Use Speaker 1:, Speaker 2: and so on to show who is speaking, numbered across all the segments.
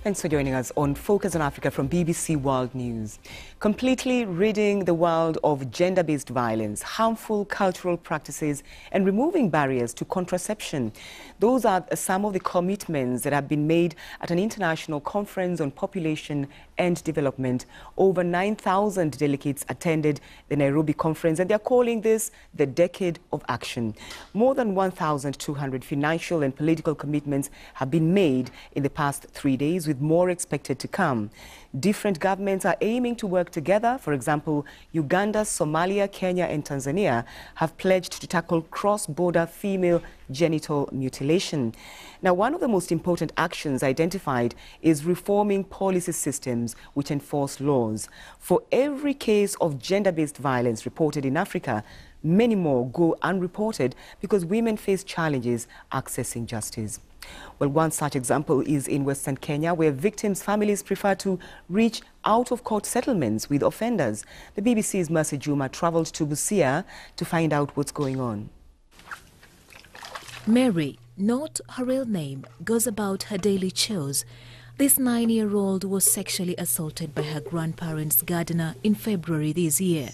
Speaker 1: Thanks for joining us on Focus on Africa from BBC World News. Completely ridding the world of gender-based violence, harmful cultural practices, and removing barriers to contraception. Those are some of the commitments that have been made at an international conference on population and development. Over 9,000 delegates attended the Nairobi conference, and they're calling this the Decade of Action. More than 1,200 financial and political commitments have been made in the past 3 days, with more expected to come. Different governments are aiming to work together. For example, Uganda, Somalia, Kenya and Tanzania have pledged to tackle cross-border female genital mutilation. Now, one of the most important actions identified is reforming policy systems which enforce laws. For every case of gender-based violence reported in Africa, many more go unreported because women face challenges accessing justice. Well, one such example is in Western Kenya, where victims' families prefer to reach out-of-court settlements with offenders. The BBC's Mercy Juma traveled to Busia to find out what's going on.
Speaker 2: Mary, not her real name, goes about her daily chores. This 9-year-old was sexually assaulted by her grandparents' gardener in February this year.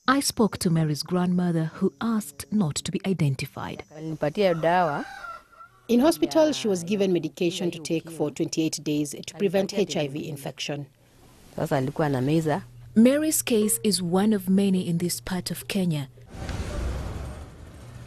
Speaker 2: I spoke to Mary's grandmother, who asked not to be identified.
Speaker 3: In hospital, she was given medication to take for 28 days to prevent HIV infection.
Speaker 2: Mary's case is one of many in this part of Kenya.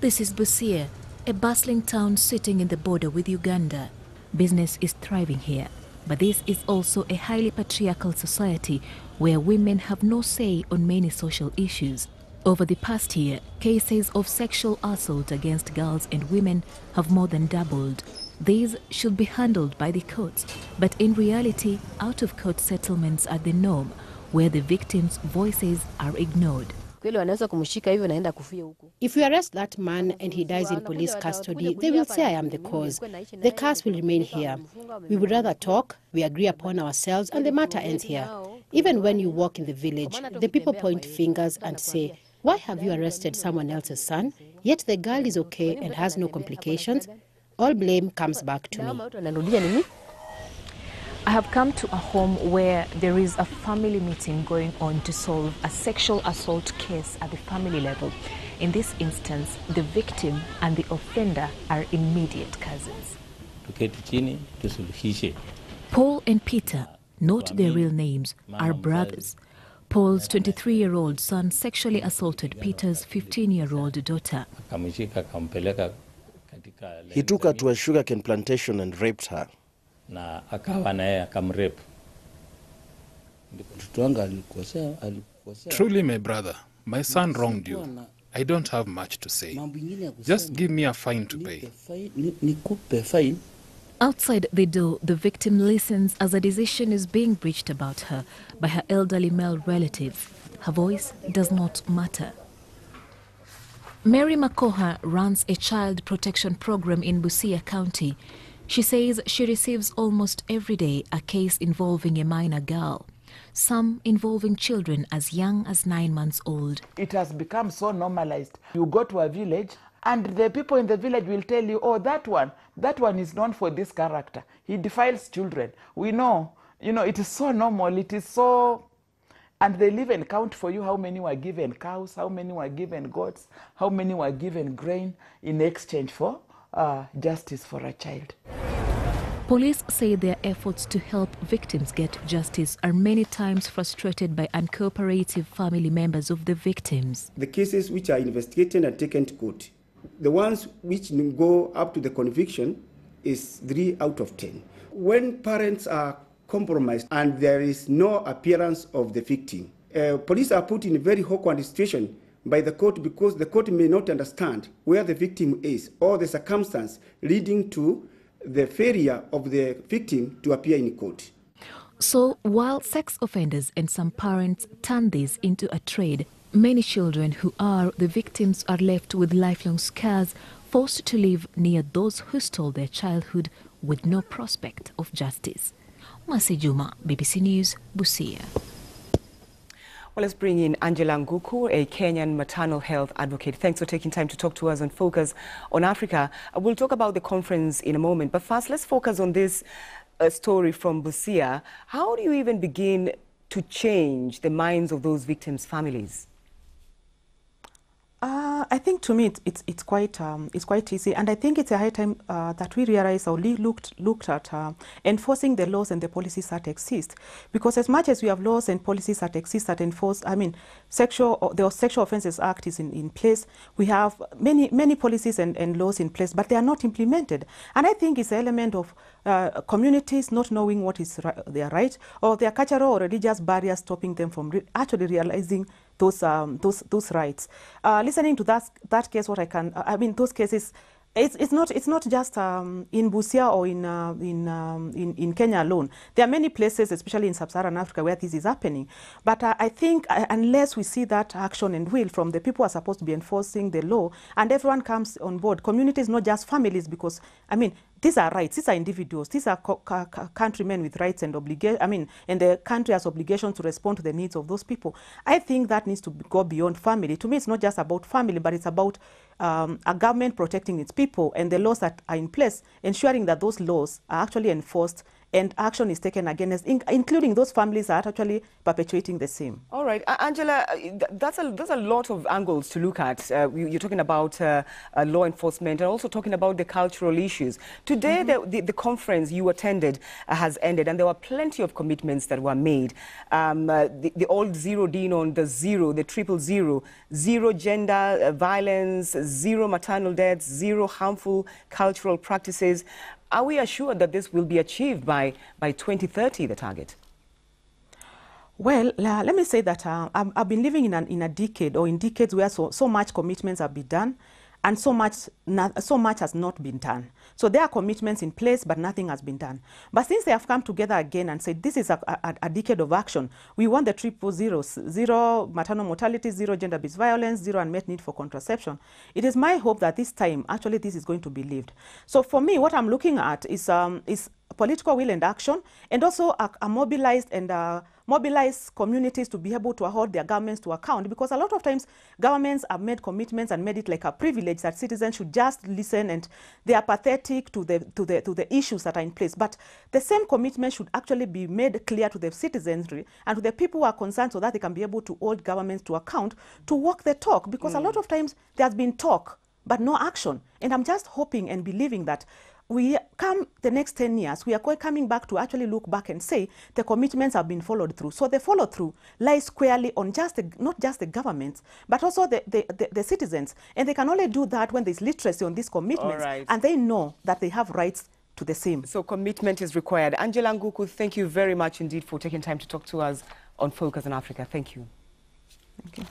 Speaker 2: This is Busia, a bustling town sitting in the border with Uganda. Business is thriving here, but this is also a highly patriarchal society where women have no say on many social issues. Over the past year, cases of sexual assault against girls and women have more than doubled. These should be handled by the courts, but in reality, out-of-court settlements are the norm, where the victims' voices are ignored.
Speaker 3: If we arrest that man and he dies in police custody, they will say I am the cause. The curse will remain here. We would rather talk, we agree upon ourselves, and the matter ends here. Even when you walk in the village, the people point fingers and say, "Why have you arrested someone else's son? Yet the girl is okay and has no complications." All blame comes back to me.
Speaker 2: I have come to a home where there is a family meeting going on to solve a sexual assault case at the family level. In this instance, the victim and the offender are immediate cousins. Paul and Peter, not their real names, are brothers. Paul's 23-year-old son sexually assaulted Peter's 15-year-old daughter.
Speaker 4: He took her to a sugarcane plantation and raped her.
Speaker 5: Truly, my brother, my son wronged you. I don't have much to say. Just give me a fine to pay.
Speaker 2: Outside the door, the victim listens as a decision is being breached about her by her elderly male relatives. Her voice does not matter. Mary Makoha runs a child protection program in Busia County. She says she receives almost every day a case involving a minor girl, some involving children as young as 9 months old.
Speaker 6: It has become so normalized. You go to a village and the people in the village will tell you, "Oh, that one is known for this character. He defiles children." We know, it is so normal, it is so... And they'll even count for you how many were given cows, how many were given goats, how many were given grain in exchange for justice for a child.
Speaker 2: Police say their efforts to help victims get justice are many times frustrated by uncooperative family members of the victims.
Speaker 7: The cases which are investigated and taken to court, the ones which go up to the conviction is 3 out of 10. When parents are compromised and there is no appearance of the victim, police are put in a very awkward situation by the court because the court may not understand where the victim is or the circumstance leading to the failure of the victim to appear in court.
Speaker 2: So while sex offenders and some parents turn this into a trade, many children who are the victims are left with lifelong scars, forced to live near those who stole their childhood with no prospect of justice. Mercy Juma, BBC News, Busia.
Speaker 1: Well, let's bring in Angela Nguku, a Kenyan maternal health advocate. Thanks for taking time to talk to us on Focus on Africa. We'll talk about the conference in a moment, but first let's focus on this a story from Busia. How do you even begin to change the minds of those victims' families?
Speaker 8: I think to me it's quite easy, and I think it's a high time that we realize or looked at enforcing the laws and the policies that exist. Because as much as we have laws and policies that exist that enforce, I mean, the Sexual Offences Act is in place. We have many policies and laws in place, but they are not implemented. And I think it's an element of communities not knowing what is their right, or their cultural or religious barriers stopping them from actually realizing those rights. Listening to that case, what I can, I mean, those cases, it's not just in Busia or in Kenya alone. There are many places, especially in sub-Saharan Africa, where this is happening. But I think unless we see that action and will from the people who are supposed to be enforcing the law, and everyone comes on board, communities, not just families, because, I mean, these are rights, these are individuals, these are countrymen with rights and obligations, I mean, and the country has obligation to respond to the needs of those people. I think that needs to go beyond family. To me, it's not just about family, but it's about a government protecting its people and the laws that are in place, ensuring that those laws are actually enforced and action is taken against, including those families that are actually perpetuating the same. All right,
Speaker 1: Angela, there's a lot of angles to look at. You're talking about law enforcement and also talking about the cultural issues. Today, the conference you attended has ended, and there were plenty of commitments that were made. The all zeroed in on the zero, the 000, zero gender violence, zero maternal deaths, zero harmful cultural practices. Are we assured that this will be achieved by 2030, the target?
Speaker 8: Well, let me say that I've been living in a decade, or in decades, where so much commitments have been done, and so much has not been done. So there are commitments in place, but nothing has been done. But since they have come together again and said this is a decade of action, we want the 000, zero maternal mortality, zero gender-based violence, zero unmet need for contraception. It is my hope that this time, actually, this is going to be lived. So for me, what I'm looking at is political will and action, and also a mobilized and mobilize communities to be able to hold their governments to account, because a lot of times governments have made commitments and made it like a privilege that citizens should just listen, and they are pathetic to the issues that are in place. But the same commitment should actually be made clear to the citizenry and to the people who are concerned, so that they can be able to hold governments to account to walk the talk, because a lot of times there has been talk but no action. And I'm just hoping and believing that we come the next 10 years, we are coming back to actually look back and say the commitments have been followed through. So the follow through lies squarely on not just the governments, but also the citizens. And they can only do that when there's literacy on these commitments, and they know that they have rights to the same.
Speaker 1: So commitment is required. Angela Nguku, thank you very much indeed for taking time to talk to us on Focus on Africa. Thank you.
Speaker 8: Thank you.